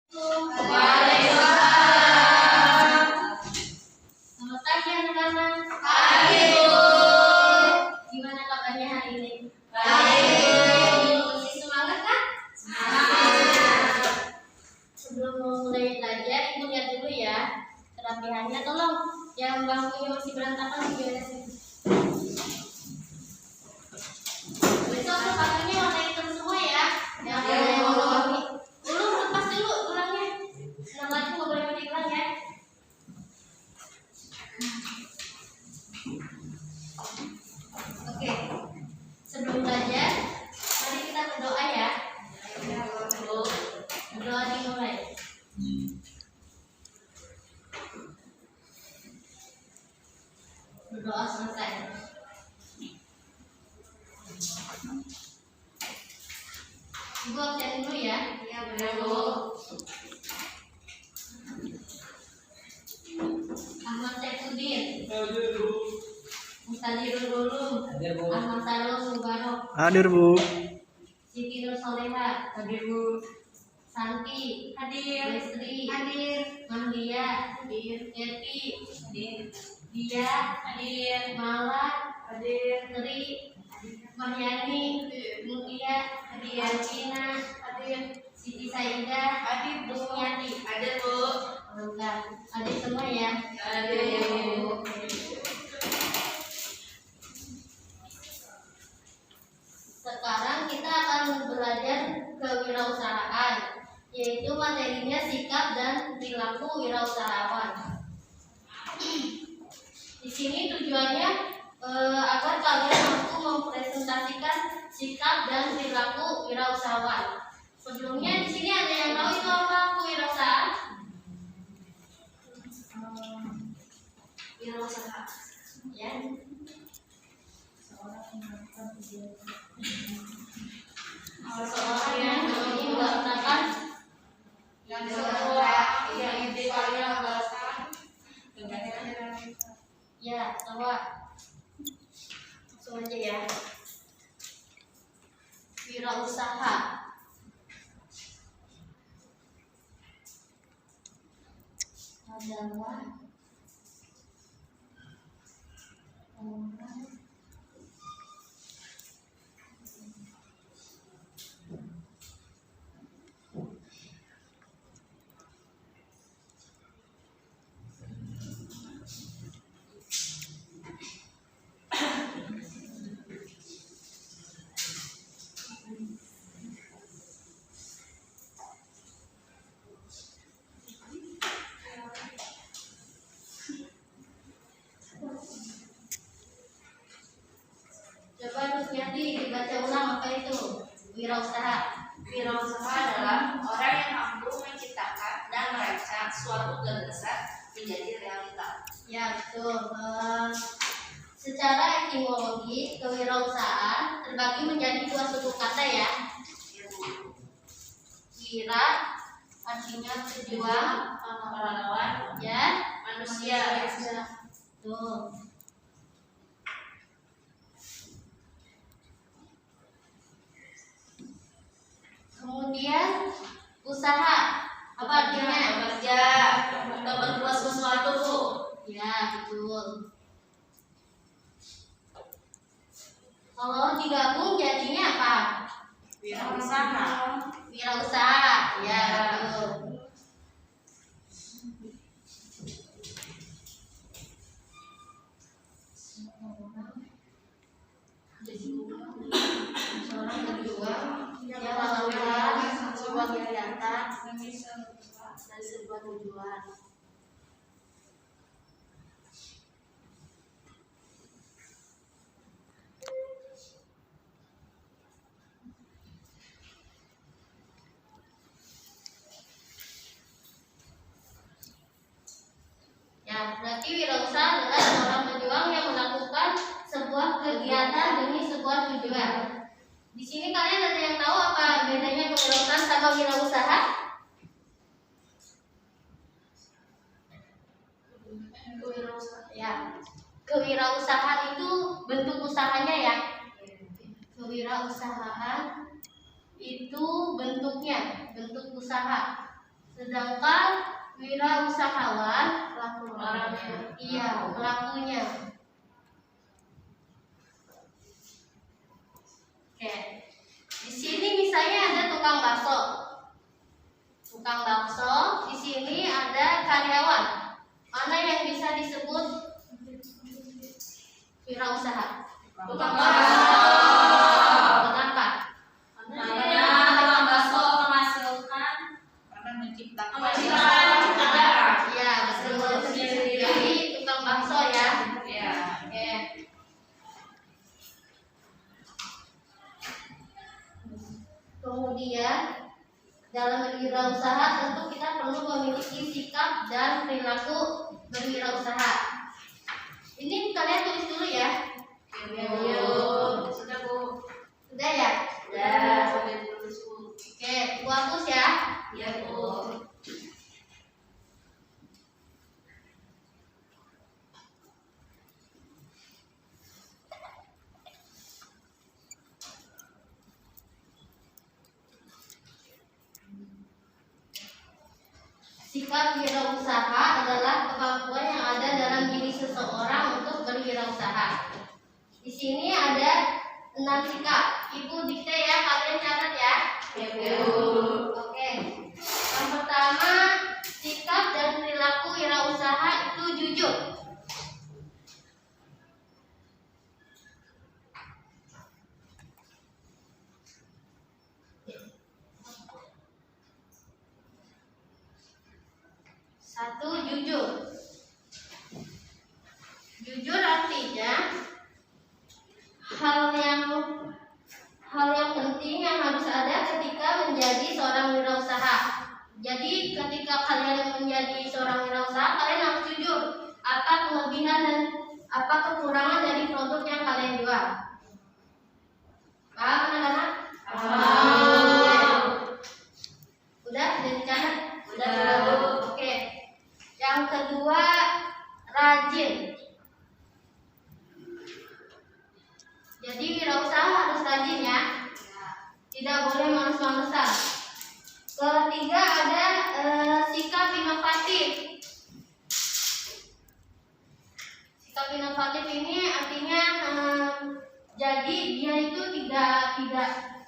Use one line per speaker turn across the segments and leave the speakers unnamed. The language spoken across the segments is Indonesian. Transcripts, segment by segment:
Waalaikumsalam. Selamat pagi anak-anak. Pagi, Bu. Gimana kabarnya hari ini? Baik. Masih semangat kan? Semangat. Sebelum mulai belajar, Ibu lihat dulu ya kerapihannya. Tolong yang bangkunya masih berantakan diberesin. Besok sepatunya warna hitam semua ya. Yang warna-warni. Belum lepas dulu tulangnya. Senang lagi nggak boleh pakai gelang ya. Oke. Sebelum belajar, mari kita berdoa ya. Berdoa dimulai. Berdoa selesai. Ibu absen dulu ya. Iya, boleh, Bu. Ahmad Saifuddin. Mustadirul Ulum. Ahmad Salom Mubarok.
Hadir, Bu.
Siti Nur Soleha. Hadir, Bu. Santi. Hadir. Lestri. Hadir. Mahdia. Hadir. Yeti. Hadir. Dia. Hadir. Mala. Hadir. Tri. Mahyani. Mutia. Hadir. Alcina. Hadir. Siti Saidah. Hadir. Rusmiati. Hadir, Bu. Lengkap. Hadir semua ya. Hadir. Sekarang kita akan belajar kewirausahaan, yaitu materinya sikap dan perilaku wirausahawan. Di sini tujuannya agar kalian mampu mempresentasikan sikap dan perilaku wirausahawan. Sebelumnya di sini ada yang tahu itu apa kewirausahaan? Wirausaha, ya. Seorang yang melaksanakan yang idealnya ya, coba langsung aja ya. Wirausaha adalah orang coba Rusmiati dibaca ulang apa itu wirausaha.
Wirausaha adalah orang yang mampu menciptakan dan merancang suatu gagasan menjadi realita.
Ya betul. Secara etimologi kewirausahaan terbagi menjadi dua suku kata ya. Wira artinya pejuang,
Pahlawan
ya
manusia.
tuh. Kemudian usaha apa artinya?
Bekerja atau berbuat sesuatu, Bu.
Ya betul. Kalau digabung jadinya apa?
Wirausaha.
Wirausaha, ya betul. Seorang berjuang yang melakukan sebuah kegiatan dan sebuah tujuan. Ya, berarti wirausaha adalah seorang pejuang yang melakukan sebuah kegiatan demi sebuah tujuan. Di sini kalian ada yang tahu apa bedanya kewirausahaan sama wirausaha? Ya, kewirausahaan itu bentuk usahanya ya. Kewirausahaan itu bentuknya, bentuk usaha. Sedangkan wirausahawan pelakunya. Oke. Di sini misalnya ada tukang bakso. Tukang bakso, di sini ada karyawan. Mana yang bisa disebut wirausaha?
Tukang bakso.
Kenapa?
Karena tukang bakso menghasilkan karena menciptakan
Iya, betul. Jadi tukang bakso ya.
ya.
Oke. Kemudian dalam berwirausaha tentu kita perlu memiliki sikap dan perilaku berwirausaha. Ini kalian tulis dulu ya.
Sudah Bu.
Sudah ya?
Ya, sampai tulis Bu.
Oke, Bu hapus ya.
Iya Bu.
Sikap wirausaha adalah kemampuan yang ada dalam diri seseorang untuk berwirausaha. Di sini ada 6 sikap. Ibu dikte ya, kalian catat ya.
Ya Bu.
Oke. Yang pertama, sikap dan perilaku wirausaha itu jujur. Satu, jujur. Jujur artinya hal yang penting yang harus ada ketika menjadi seorang wirausaha. Jadi ketika kalian menjadi seorang wirausaha, kalian harus jujur apa kelebihan dan apa kekurangan dari produk yang kalian jual. Paham anak-anak?
Paham.
Udah dicatat?
Udah.
Oke. Yang kedua, rajin. Jadi wirausaha harus rajin ya. Tidak boleh males-malesan. Ketiga ada sikap inovatif. Sikap inovatif ini artinya jadi dia itu tidak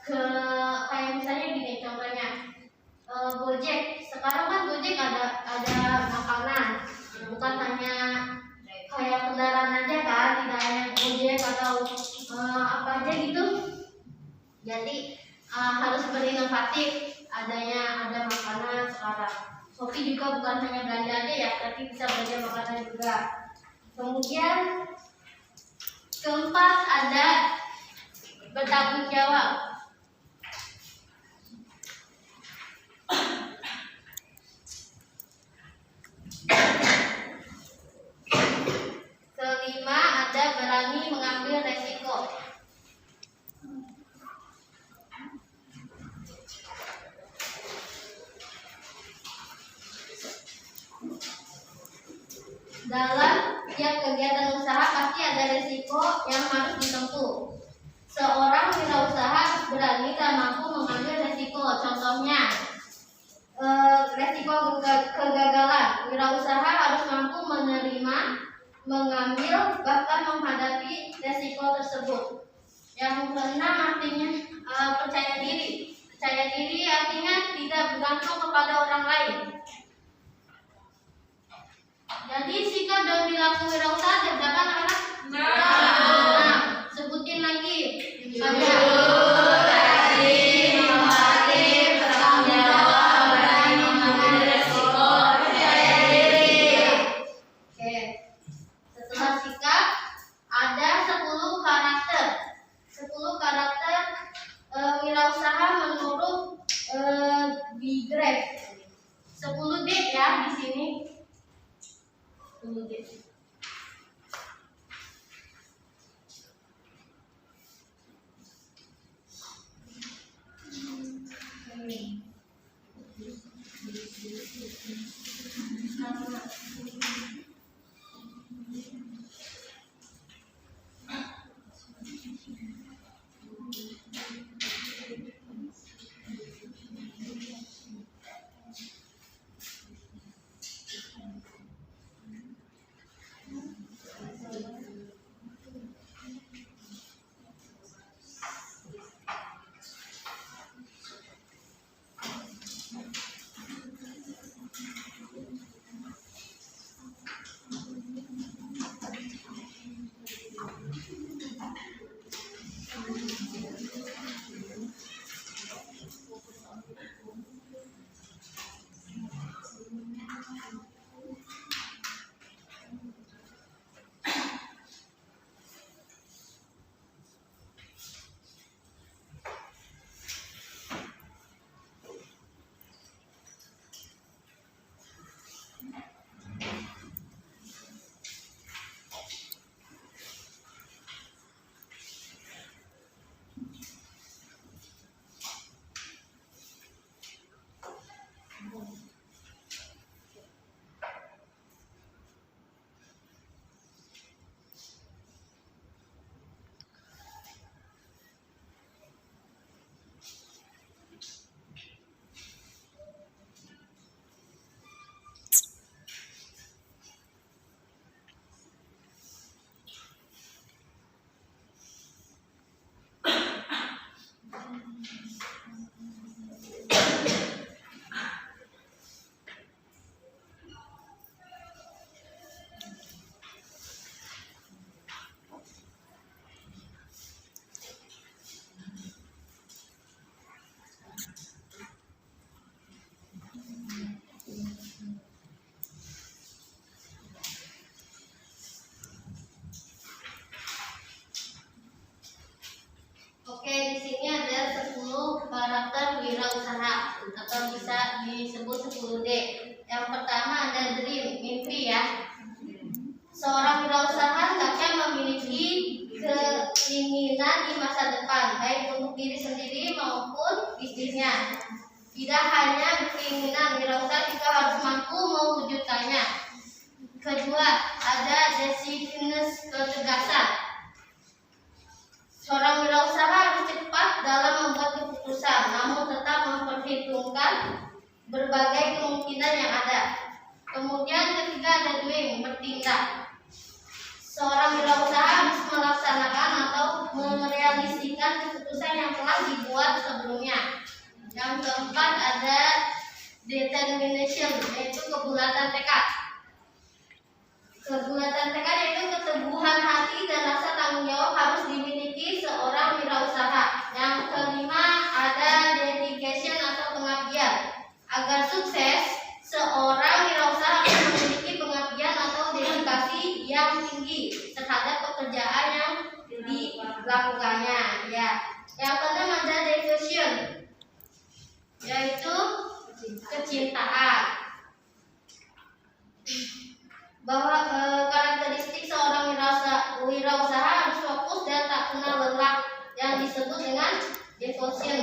ke kayak misalnya gini contohnya Gojek. Sekarang kan Gojek ada makanan, bukan hanya kayak kendaraan aja kan, tidak hanya Gojek atau apa aja gitu. Jadi harus berinovatif. Ada makanan sekarang. Shopee juga bukan hanya belanja aja ya, tapi bisa belanja makanan juga. Kemudian keempat ada bertanggung jawab. Kelima ada berani mengambil resiko. Dalam tiap kegiatan usaha pasti ada resiko yang harus ditempuh. Seorang wirausaha berani dan mampu mengambil resiko. Contohnya, resiko kegagalan. Wirausaha harus mampu menerima, mengambil, bahkan menghadapi resiko tersebut. Yang keenam artinya percaya diri. Percaya diri artinya tidak bergantung kepada orang lain. Jadi sikap dan perilaku wirausaha ada berapa anak-anak? Nah, sebutin lagi. Ada rajin, inovatif, bertanggung jawab, berani mengambil resiko, percaya diri. Oke. Setelah sikap ada 10 karakter. 10 karakter wirausaha menurut Bigrek. 10 D ya di sini. 10 D. wirausaha atau bisa disebut 10D. Yang pertama ada dream, mimpi ya. Seorang wirausaha hendaknya memiliki keinginan di masa depan, baik untuk diri sendiri maupun bisnisnya. Tidak hanya berkeinginan, wirausaha juga harus mampu mewujudkannya. Kedua, ada decisiveness, ketegasan. Seorang wirausaha harus cepat dalam membuat keputusan, namun tetap memperhitungkan berbagai kemungkinan yang ada. Kemudian ketiga ada doing, bertindak. Seorang wirausaha harus melaksanakan atau merealisasikan keputusan yang telah dibuat sebelumnya. Yang keempat ada determination, yaitu kebulatan tekad. Kebulatan tekad yaitu keteguhan hati dan rasa tanggung jawab harus dimiliki seorang wirausaha. Yang kelima ada dedication atau pengabdian. Agar sukses, seorang wirausaha harus memiliki pengabdian atau dedikasi yang tinggi terhadap pekerjaan yang dilakukannya. Ya. Yang keenam ada devotion, yaitu kecintaan. Bahwa karakteristik seorang wirausaha harus fokus dan tak kenal lelah, yang disebut dengan devotion.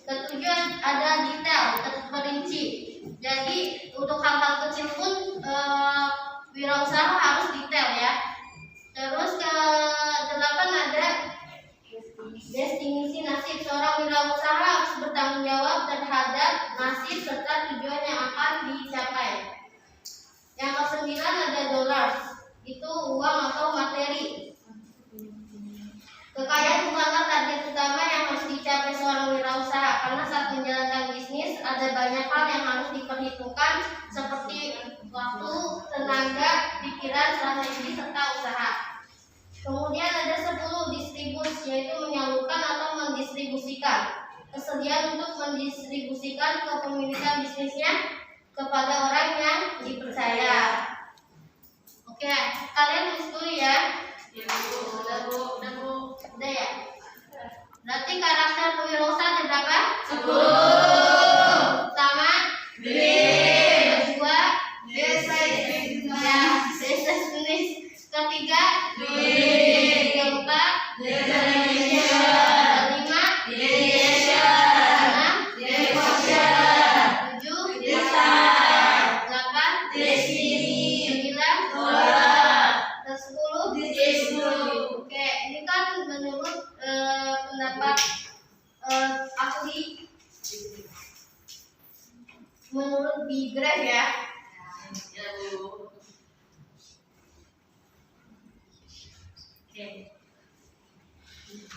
Ketujuh ada detail, terperinci. Jadi untuk hal-hal kecil pun wirausaha harus detail ya. Terus ke-8 ada destinasi nasib. Seorang wirausaha harus bertanggung jawab terhadap nasib serta tujuan yang akan dicapai. Yang ke-9 ada dollars, itu uang atau materi. Kekayaan bukanlah target utama yang harus dicapai seorang wirausaha, karena saat menjalankan bisnis ada banyak hal yang harus diperhitungkan seperti waktu, tenaga, pikiran, strategi, serta usaha. Kemudian ada 10 distribus, yaitu menyalurkan atau mendistribusikan. Kesediaan untuk mendistribusikan kepemilikan bisnisnya kepada orang yang dipercaya. Oke, kalian tulis dulu ya.
Ya Bu, udah Bu.
Udah ya. Berarti karakter wirausaha ada berapa?
10.
Pertama,
Dream.
kedua,
Decisiveness.
ya, decisiveness. Ketiga,
Doing.
keempat,
Determination.
kelima,
Dedication.
enam,
Devotion.
tujuh,
Desire.
delapan,
Destiny.
9,
Dollar.
10.
Disebut.
Oke, ini kan menurut pendapat ahli, menurut Bigraf ya.
Ya Bu. Oke.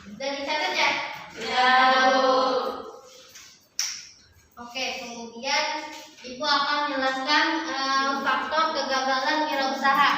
Udah dicatat ya?
Ya Bu.
Oke, kemudian Ibu akan jelaskan faktor kegagalan wirausaha.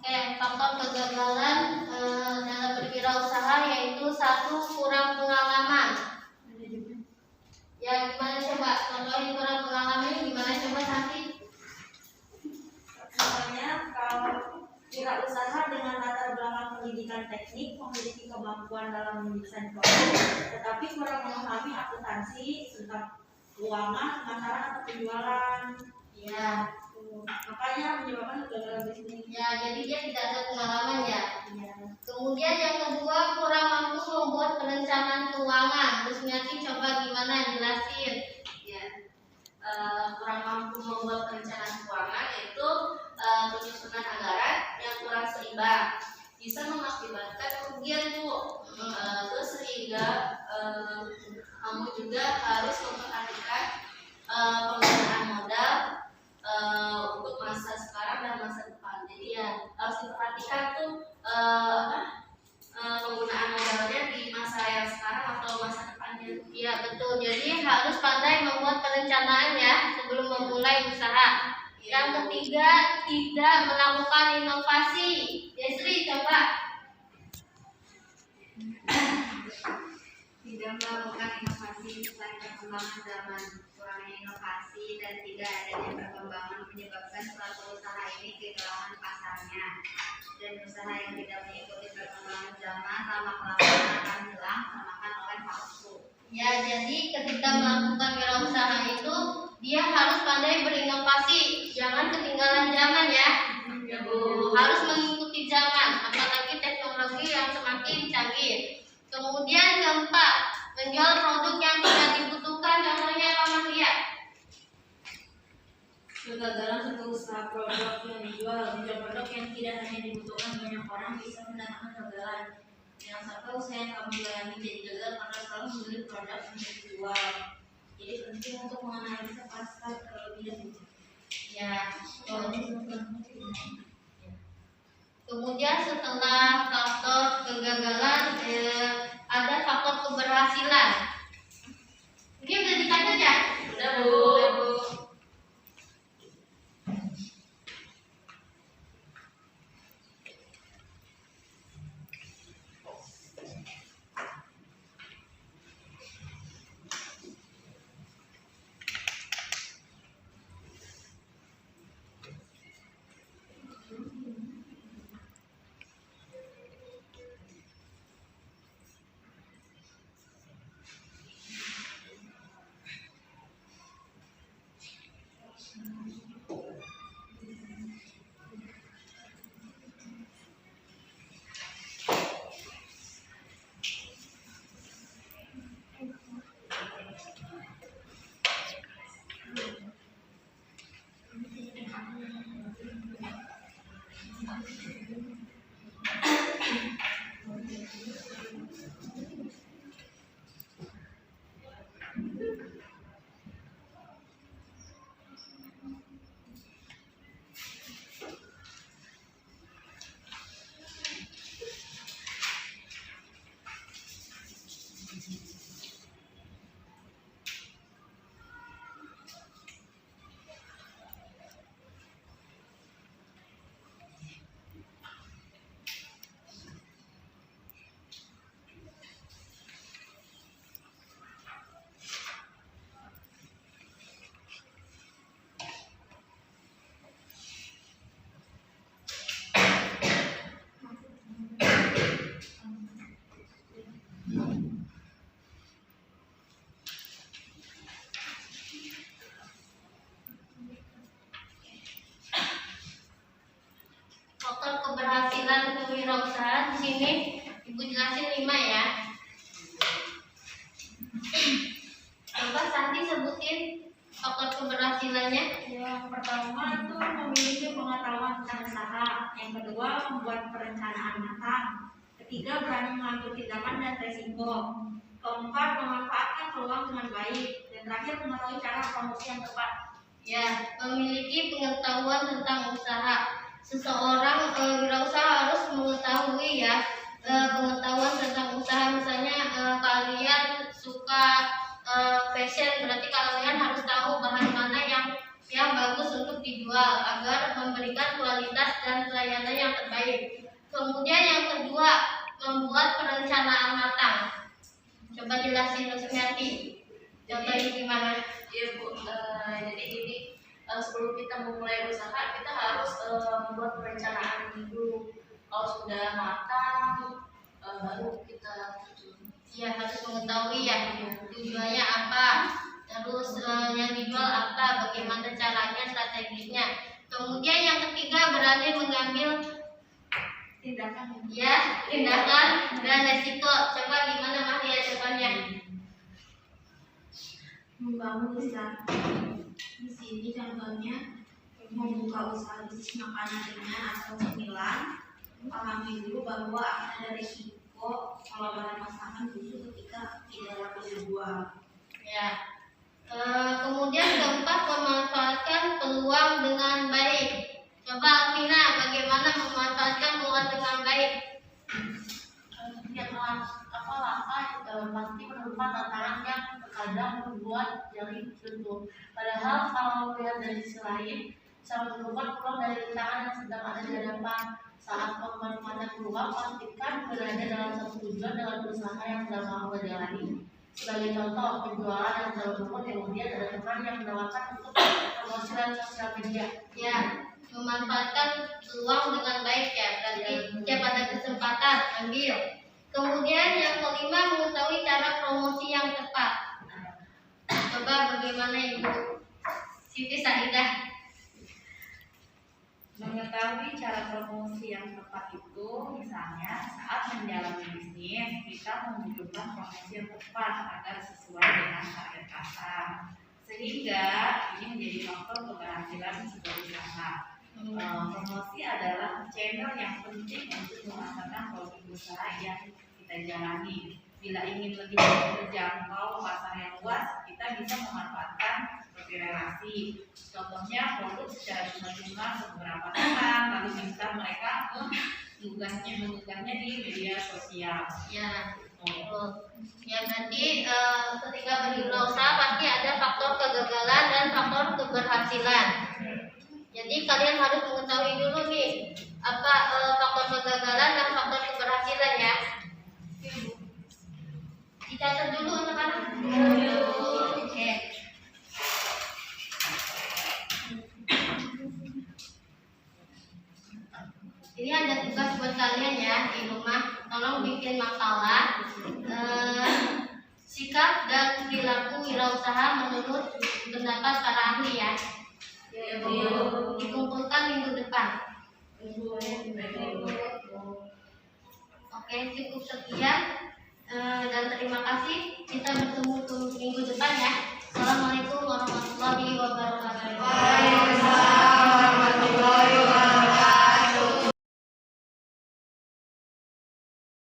Oke, faktor kegagalan dalam berwirausaha yaitu 1, kurang pengalaman. Ya, gimana coba? Contohin kurang pengalaman gimana coba Santi?
Misalnya kalau wirausaha dengan latar belakang pendidikan teknik memiliki kemampuan dalam mendesain produk, tetapi kurang memahami akuntansi tentang keuangan, pemasaran atau penjualan.
Ya.
makanya menyebabkan kegagalan bisnis.
Ya, jadi dia tidak ada pengalaman ya.
Iya.
Kemudian yang kedua, kurang mampu membuat perencanaan keuangan. Terus Miati coba gimana jelasin?
Ya, kurang mampu membuat perencanaan keuangan yaitu penyusunan anggaran yang kurang seimbang, bisa mengakibatkan kerugian Bu. Terus sehingga kamu juga harus memperhatikan penggunaan modal untuk masa sekarang dan masa depan. Jadi ya harus diperhatikan tuh penggunaan modalnya di masa yang sekarang atau masa depannya.
Iya betul. Jadi harus pandai membuat perencanaan ya sebelum memulai usaha. Yang ketiga, tidak melakukan inovasi. Desri coba.
Tidak melakukan inovasi selain perkembangan zaman, kurangnya inovasi dan tidak adanya perkembangan menyebabkan suatu usaha ini kehilangan pasarnya, dan usaha yang tidak mengikuti perkembangan zaman lama-kelamaan akan hilang termakan oleh waktu.
Ya, jadi ketika melakukan wirausaha itu dia harus pandai berinovasi, jangan ketinggalan zaman ya.
Ya Bu.
Harus mengikuti zaman, apalagi teknologi yang semakin canggih. Kemudian keempat, menjual produk yang tidak dibutuhkan, contohnya apa Mas Lia?
Kegagalan suatu usaha produk yang dijual, menjual produk yang tidak hanya dibutuhkan banyak orang bisa mendatangkan kegagalan. Yang satu usaha yang kamu jalani jadi gagal karena selalu membeli produk yang dijual. Jadi penting untuk menganalisa pasar terlebih dahulu.
Ya. Kemudian setelah faktor kegagalan ada faktor keberhasilan. Ini udah dicatat ya?
Udah Bu.
Faktor keberhasilan kewirausahaan di sini Ibu jelasin 5 ya. Coba Santi sebutin faktor keberhasilannya.
Yang pertama itu memiliki pengetahuan tentang usaha. Yang kedua membuat perencanaan matang. Ketiga berani mengambil tindakan dan resiko. Keempat memanfaatkan peluang dengan baik. Dan terakhir mengetahui cara promosi yang tepat.
Ya, memiliki pengetahuan tentang usaha. Seseorang wirausaha harus mengetahui ya pengetahuan tentang usaha. Misalnya kalian suka fashion, berarti kalian harus tahu bahan mana yang bagus untuk dijual agar memberikan kualitas dan pelayanan yang terbaik. Kemudian yang kedua, membuat perencanaan matang. Coba jelasin Rusmiati. Contohnya gimana?
Iya Bu, jadi gini, sebelum kita memulai usaha kita harus membuat perencanaan dulu. Kalau sudah matang, baru kita terjun.
Ya, harus mengetahui ya tujuannya apa, terus yang dijual apa, bagaimana caranya, strateginya. Kemudian yang ketiga, berani mengambil
Tindakan
tindakan dan resiko. Coba gimana Mahdia jawabannya?
membangun usaha. Di sini contohnya membuka usaha bisnis makanan ringan atau cemilan. Pahami dulu bahwa akan ada risiko kalau bahan masakan busuk ketika tidak laku dijual.
Ya. Kemudian keempat, memanfaatkan peluang dengan baik. Coba Alvina, bagaimana memanfaatkan peluang dengan baik?
Yang langkah pasti menemukan tantangan yang terkadang membuat jari buntu. Padahal kalau melihat dari sisi lain, bisa menemukan peluang dari rintangan yang sedang ada di hadapan. Saat memanfaatkan peluang, pastikan berada dalam satu tujuan dengan usaha yang sedang mau berjalani. Sebagai contoh, penjualan yang terlalu kemudian ada teman yang menawarkan untuk promosi dan sosial media.
Ya, memanfaatkan peluang dengan baik ya. Berarti dia pada kesempatan ambil. Kemudian yang kelima, mengetahui cara promosi yang tepat. Coba bagaimana Ibu Siti Saidah?
Mengetahui cara promosi yang tepat itu, misalnya saat menjalani bisnis, kita membutuhkan promosi yang tepat agar sesuai dengan target pasar, sehingga ini menjadi faktor keberhasilan sebuah usaha. Promosi adalah channel yang penting untuk memasarkan produk usaha yang kita jalani. Bila ingin lebih terjangkau pasar yang luas, kita bisa memanfaatkan seperti relasi. Contohnya produk secara cuma-cuma ke beberapa teman, lalu minta mereka mengunggahnya di media sosial.
Ya, ya berarti ketika berwirausaha pasti ada faktor kegagalan dan faktor keberhasilan. Jadi kalian harus mengetahui dulu nih apa faktor kegagalan dan faktor keberhasilan ya. Dicatat dulu anak-anak. Oke. Ini ada tugas buat kalian ya di rumah. Tolong bikin makalah sikap dan perilaku wirausaha menurut pendapat para ahli ya. Dikumpulkan minggu depan. Oke, cukup sekian dan terima kasih. Kita bertemu minggu depan ya. Assalamualaikum.